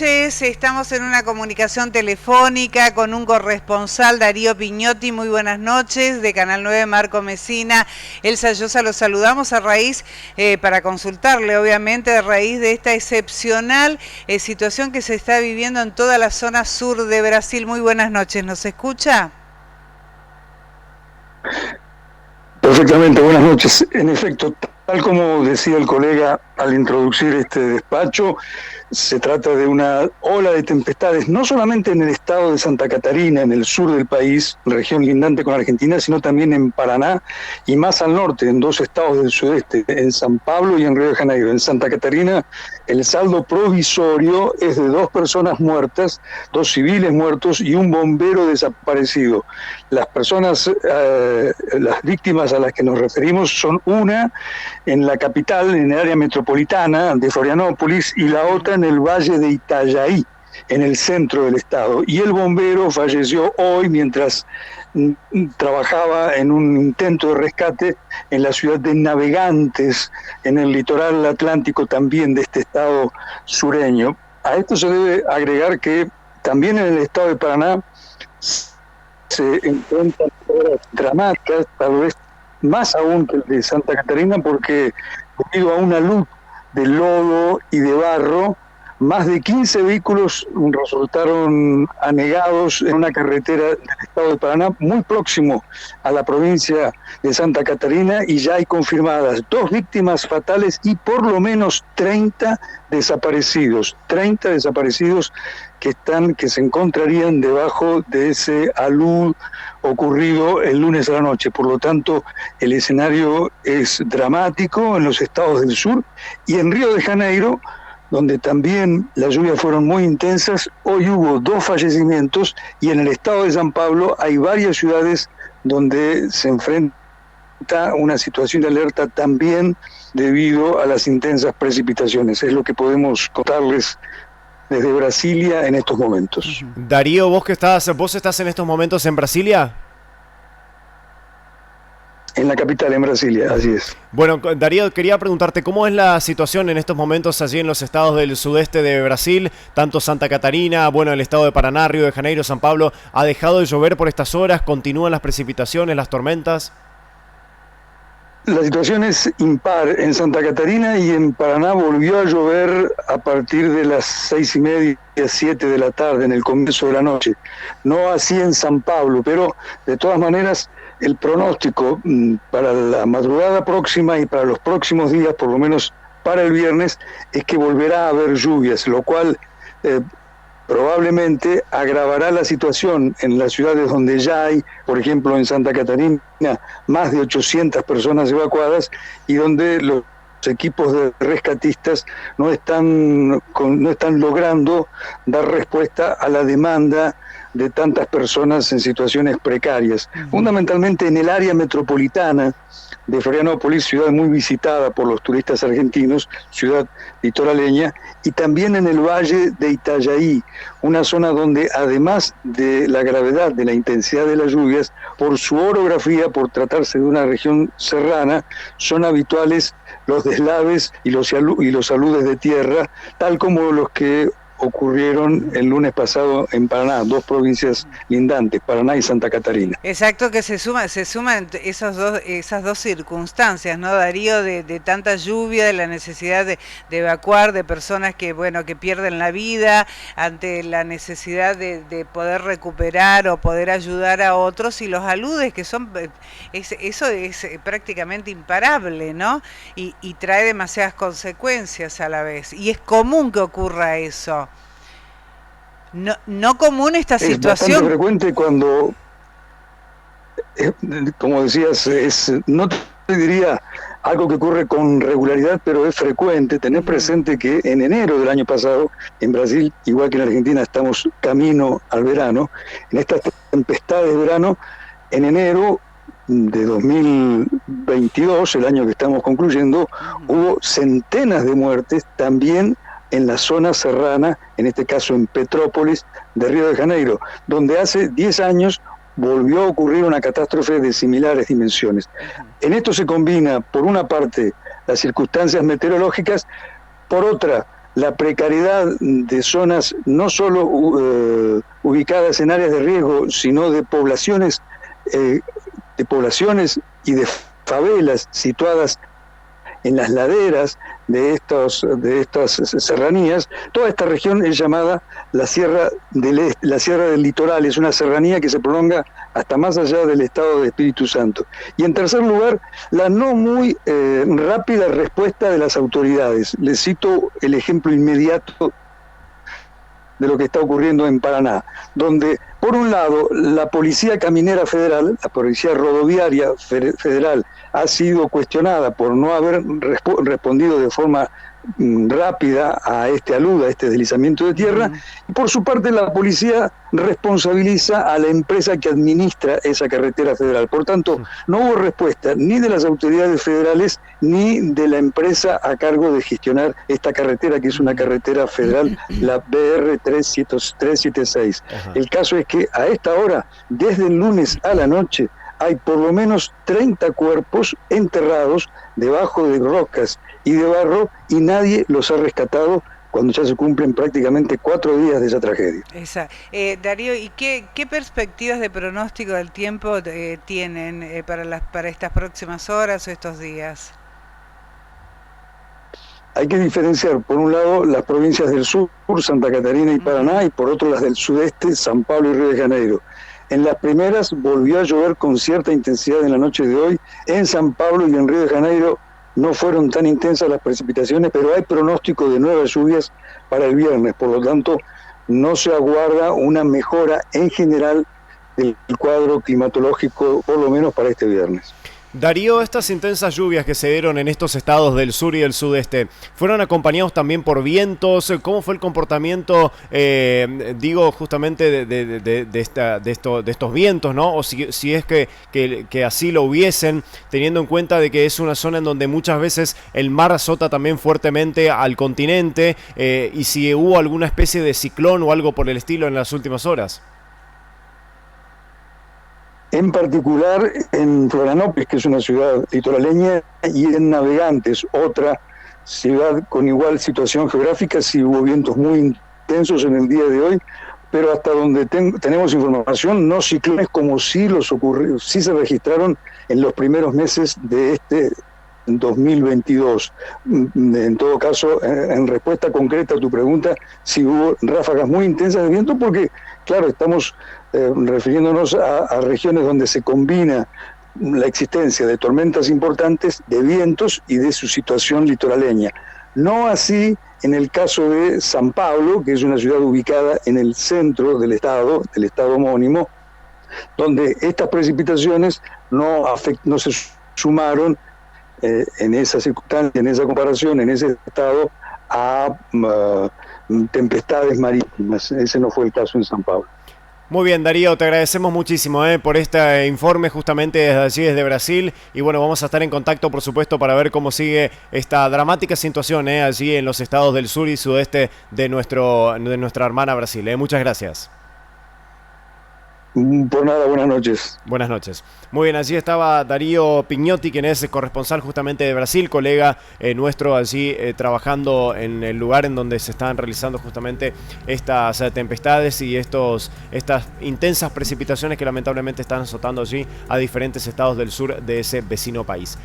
Estamos en una comunicación telefónica con un corresponsal, Darío Piñotti. Muy buenas noches, de Canal 9, Marco Mesina, Elsa Llosa, los saludamos a raíz, para consultarle, obviamente, a raíz de esta excepcional situación que se está viviendo en toda la zona sur de Brasil. Muy buenas noches, ¿nos escucha? Perfectamente, buenas noches. En efecto, tal como decía el colega al introducir este despacho, se trata de una ola de tempestades, no solamente en el estado de Santa Catarina, en el sur del país, región lindante con Argentina, sino también en Paraná y más al norte, en dos estados del sudeste, en San Pablo y en Río de Janeiro. En Santa Catarina, el saldo provisorio es de 2 personas muertas, 2 civiles muertos y un bombero desaparecido. Las personas, las víctimas a las que nos referimos son una en la capital, en el área metropolitana de Florianópolis, y la otra en el valle de Itajaí, en el centro del estado. Y el bombero falleció hoy mientras trabajaba en un intento de rescate en la ciudad de Navegantes, en el litoral atlántico también de este estado sureño. A esto se debe agregar que también en el estado de Paraná se encuentran horas dramáticas, tal vez más aún que el de Santa Catarina, porque debido a una luz de lodo y de barro, más de 15 vehículos resultaron anegados en una carretera del estado de Paraná, muy próximo a la provincia de Santa Catarina, y ya hay confirmadas 2 víctimas fatales y por lo menos 30 desaparecidos que se encontrarían debajo de ese alud ocurrido el lunes a la noche. Por lo tanto, el escenario es dramático en los estados del sur, y en Río de Janeiro, donde también las lluvias fueron muy intensas, hoy hubo 2 fallecimientos, y en el estado de San Pablo hay varias ciudades donde se enfrenta una situación de alerta también debido a las intensas precipitaciones. Es lo que podemos contarles desde Brasilia en estos momentos. Darío, vos estás en estos momentos en Brasilia. En la capital, en Brasilia, así es. Bueno, Darío, quería preguntarte cómo es la situación en estos momentos allí en los estados del sudeste de Brasil, tanto Santa Catarina, bueno, el estado de Paraná, Río de Janeiro, San Pablo. ¿Ha dejado de llover por estas horas? ¿Continúan las precipitaciones, las tormentas? La situación es impar. En Santa Catarina y en Paraná volvió a llover a partir de las 6:30, 7 de la tarde, en el comienzo de la noche. No así en San Pablo, pero de todas maneras el pronóstico para la madrugada próxima y para los próximos días, por lo menos para el viernes, es que volverá a haber lluvias, lo cual probablemente agravará la situación en las ciudades donde ya hay, por ejemplo en Santa Catarina, más de 800 personas evacuadas, y donde los equipos de rescatistas no están logrando dar respuesta a la demanda de tantas personas en situaciones precarias. Fundamentalmente en el área metropolitana de Florianópolis, ciudad muy visitada por los turistas argentinos, ciudad litoraleña, y también en el valle de Itajaí, una zona donde, además de la gravedad, de la intensidad de las lluvias, por su orografía, por tratarse de una región serrana, son habituales los deslaves y los aludes de tierra, tal como los que ocurrieron el lunes pasado en Paraná, 2 provincias lindantes, Paraná y Santa Catarina. Exacto, que se suman esas dos circunstancias, ¿no, Darío? De tanta lluvia, de la necesidad de evacuar, de personas que pierden la vida, ante la necesidad de poder recuperar o poder ayudar a otros, y los aludes que son, eso es prácticamente imparable, ¿no? Y trae demasiadas consecuencias a la vez, y es común que ocurra eso. No común esta situación. Es bastante frecuente cuando, como decías, no te diría algo que ocurre con regularidad, pero es frecuente. Tener presente que en enero del año pasado, en Brasil, igual que en Argentina, estamos camino al verano. En estas tempestades de verano, en enero de 2022, el año que estamos concluyendo, hubo centenas de muertes también en la zona serrana, en este caso en Petrópolis de Río de Janeiro, donde hace 10 años volvió a ocurrir una catástrofe de similares dimensiones. En esto se combina, por una parte, las circunstancias meteorológicas, por otra, la precariedad de zonas no solo ubicadas en áreas de riesgo, sino de poblaciones y de favelas situadas en las laderas de estas serranías. Toda esta región es llamada la Sierra del Litoral, es una serranía que se prolonga hasta más allá del estado de Espíritu Santo. Y en tercer lugar, la no muy rápida respuesta de las autoridades. Les cito el ejemplo inmediato de lo que está ocurriendo en Paraná, donde por un lado la Policía Caminera Federal, la Policía Rodoviaria Federal, ha sido cuestionada por no haber respondido de forma rápida a este deslizamiento de tierra, y por su parte la policía responsabiliza a la empresa que administra esa carretera federal. Por tanto, no hubo respuesta ni de las autoridades federales ni de la empresa a cargo de gestionar esta carretera, que es una carretera federal, la BR 376. El caso es que a esta hora, desde el lunes a la noche, hay por lo menos 30 cuerpos enterrados debajo de rocas y de barro, y nadie los ha rescatado cuando ya se cumplen prácticamente 4 días de esa tragedia. Darío, ¿y qué perspectivas de pronóstico del tiempo tienen para estas próximas horas o estos días? Hay que diferenciar, por un lado, las provincias del sur, Santa Catarina y Paraná, y por otro las del sudeste, San Pablo y Río de Janeiro. En las primeras volvió a llover con cierta intensidad en la noche de hoy. En San Pablo y en Río de Janeiro no fueron tan intensas las precipitaciones, pero hay pronóstico de nuevas lluvias para el viernes. Por lo tanto, no se aguarda una mejora en general del cuadro climatológico, por lo menos para este viernes. Darío, estas intensas lluvias que se dieron en estos estados del sur y del sudeste, ¿fueron acompañados también por vientos? ¿Cómo fue el comportamiento, justamente de estos vientos, ¿no? O si es que así lo hubiesen, teniendo en cuenta de que es una zona en donde muchas veces el mar azota también fuertemente al continente, y si hubo alguna especie de ciclón o algo por el estilo en las últimas horas. En particular en Florianópolis, que es una ciudad litoraleña, y en Navegantes, otra ciudad con igual situación geográfica. Sí hubo vientos muy intensos en el día de hoy, pero hasta donde tenemos información, no ciclones como sí se registraron en los primeros meses de este 2022. En todo caso, en respuesta concreta a tu pregunta, sí hubo ráfagas muy intensas de viento, porque, claro, estamos refiriéndonos a regiones donde se combina la existencia de tormentas importantes, de vientos y de su situación litoraleña. No así en el caso de San Pablo, que es una ciudad ubicada en el centro del estado homónimo, donde estas precipitaciones no se sumaron en esa circunstancia, en esa comparación, en ese estado, a tempestades marítimas. Ese no fue el caso en San Pablo. Muy bien, Darío, te agradecemos muchísimo por este informe justamente desde allí, desde Brasil. Y bueno, vamos a estar en contacto, por supuesto, para ver cómo sigue esta dramática situación allí en los estados del sur y sudeste de nuestra hermana Brasil. Muchas gracias. Por nada, buenas noches. Buenas noches. Muy bien, allí estaba Darío Pignotti, quien es corresponsal justamente de Brasil, colega nuestro allí trabajando en el lugar en donde se están realizando justamente estas tempestades y estas intensas precipitaciones que lamentablemente están azotando allí a diferentes estados del sur de ese vecino país.